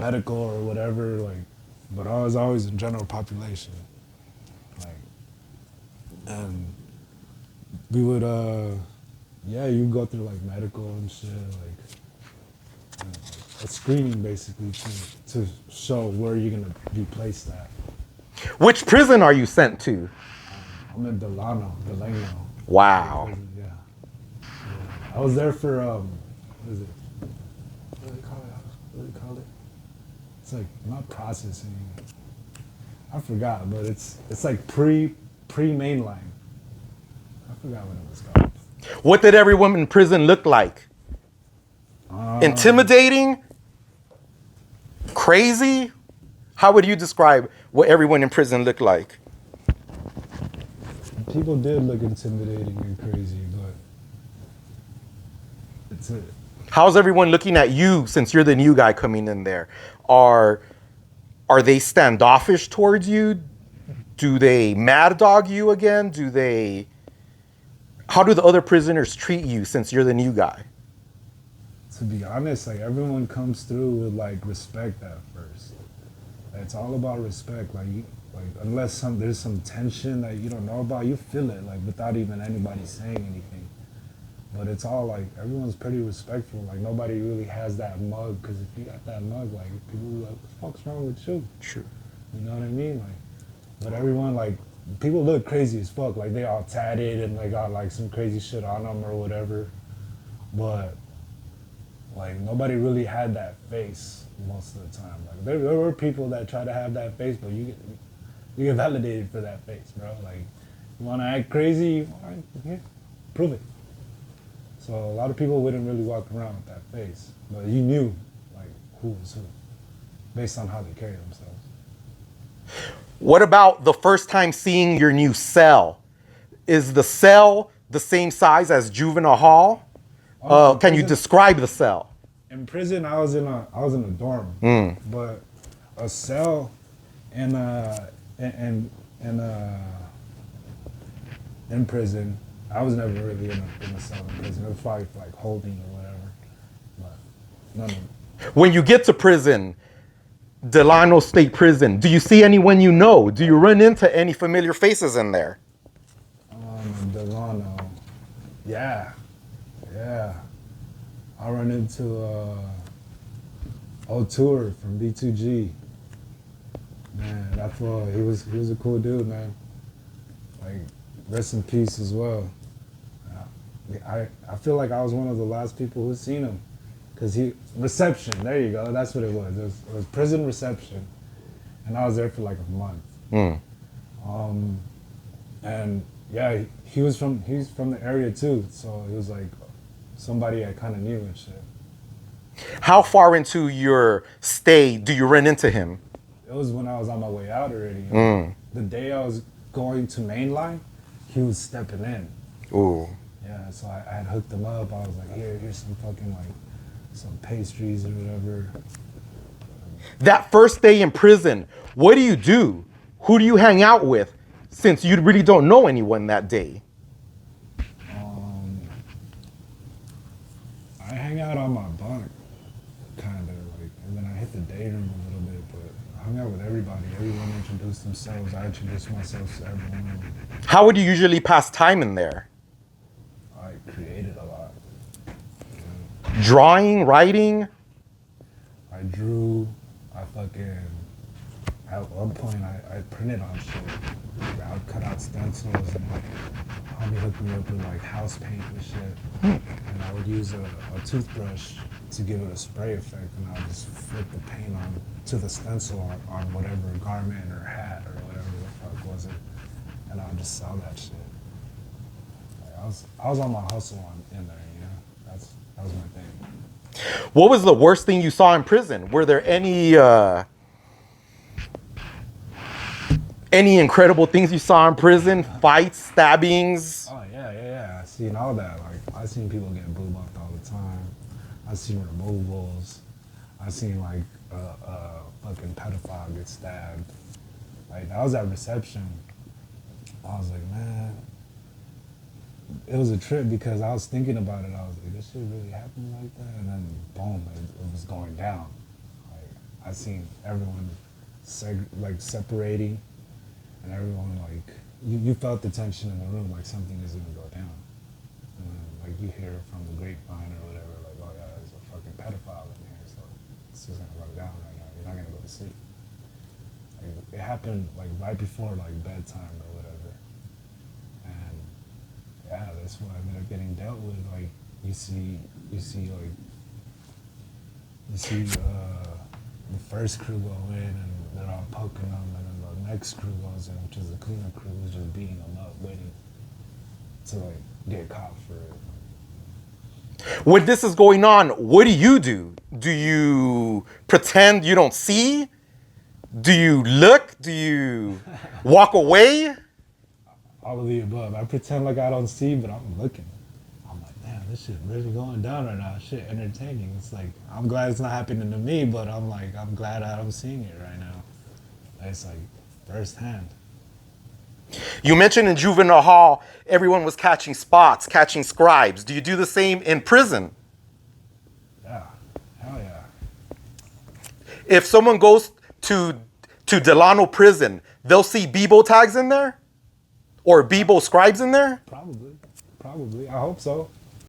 medical or whatever, like, but I was always in general population, like, and we would, yeah, you go through like medical and shit, like a screening basically to show where you're gonna be placed at. Which prison are you sent to? I'm in Delano. Wow. Yeah. I was there for what is it? What do they call it? What do they call it? It's like not processing. I forgot, but it's like pre mainline. I forgot what it was called. What did everyone in prison look like? Intimidating? Crazy? How would you describe what everyone in prison looked like? People did look intimidating and crazy, but it's it. How's everyone looking at you since you're the new guy coming in there? Are they standoffish towards you? Do they mad dog you again? How do the other prisoners treat you since you're the new guy? To be honest, like everyone comes through with like respect at first. It's all about respect. Like unless there's some tension that you don't know about, you feel it like without even anybody saying anything. But it's all like everyone's pretty respectful. Like nobody really has that mug, because if you got that mug, like people are like, what the fuck's wrong with you? Sure. You know what I mean? Like, but everyone like people look crazy as fuck. Like they all tatted and they got like some crazy shit on them or whatever. But like nobody really had that face most of the time. Like there were people that try to have that face, but you get validated for that face, bro. Like you want to act crazy, yeah, prove it. So a lot of people wouldn't really walk around with that face, but you knew like who was who based on how they carry themselves. What about the first time seeing your new cell? Is the cell the same size as juvenile hall? Can you describe the cell? In prison, I was in a dorm, but a cell in prison, I was never really in a cell in prison. It was probably for like holding or whatever, but none of it. When you get to prison, Delano State Prison, do you see anyone you know? Do you run into any familiar faces in there? Delano, yeah. I run into O'Toole from B2G. Man, that fool, he was a cool dude, man. Like, rest in peace as well. I feel like I was one of the last people who seen him. Cause reception, there you go, that's what it was. It was prison reception. And I was there for like a month. And yeah, he's from the area too. So he was like somebody I kind of knew and shit. How far into your stay do you run into him? It was when I was on my way out already. The day I was going to mainline, he was stepping in. Ooh. Yeah, so I had hooked him up. I was like, here's some fucking like some pastries or whatever. That first day in prison, what do you do? Who do you hang out with? Since you really don't know anyone that day. I hang out on my bunk, kind of like, and then I hit the day room a little bit. But I hung out with everybody. Everyone introduced themselves. I introduced myself to everyone. How would you usually pass time in there? I created a lot. Drawing, writing? I drew. At one point, I printed on shit. I would cut out stencils and homie hooked me up with like house paint and shit. And I would use a toothbrush to give it a spray effect, and I would just flick the paint on to the stencil on whatever garment or hat or whatever the fuck was it. And I would just sell that shit. Like, I was on my hustle in there, you know? That was my thing. What was the worst thing you saw in prison? Were there any incredible things you saw in prison? Fights, stabbings? Oh, yeah. I seen all that. Like, I seen people get boo-bumped all the time. I seen removals. I seen, like, a fucking pedophile get stabbed. Like, I was at reception. I was like, man, it was a trip because I was thinking about it. I was like, this shit really happened like that? And then, boom, it was going down. Like, I seen everyone like separating, and everyone like you felt the tension in the room, like something is gonna go down. And then, like you hear from the grapevine or whatever, like, oh yeah, there's a fucking pedophile in here, so it's just gonna go down right now. You're not gonna go to sleep. Like, it happened like right before like bedtime or whatever, and yeah, that's what I ended up getting dealt with. Like you see the first crew go in and they're all poking them, and then the next crew goes in, which is the cleaner crew, who's just beating them up, waiting to like get caught for it. When this is going on, what do? Do you pretend you don't see? Do you look? Do you walk away? All of the above. I pretend like I don't see, but I'm looking. I'm like, damn, this shit really going down right now. Shit entertaining. It's like, I'm glad it's not happening to me, but I'm like, I'm glad I'm seeing it right now. It's like firsthand. You mentioned in juvenile hall, everyone was catching spots, catching scribes. Do you do the same in prison? Yeah, hell yeah. If someone goes to Delano prison, they'll see BBO tags in there? Or BBO scribes in there? Probably. I hope so.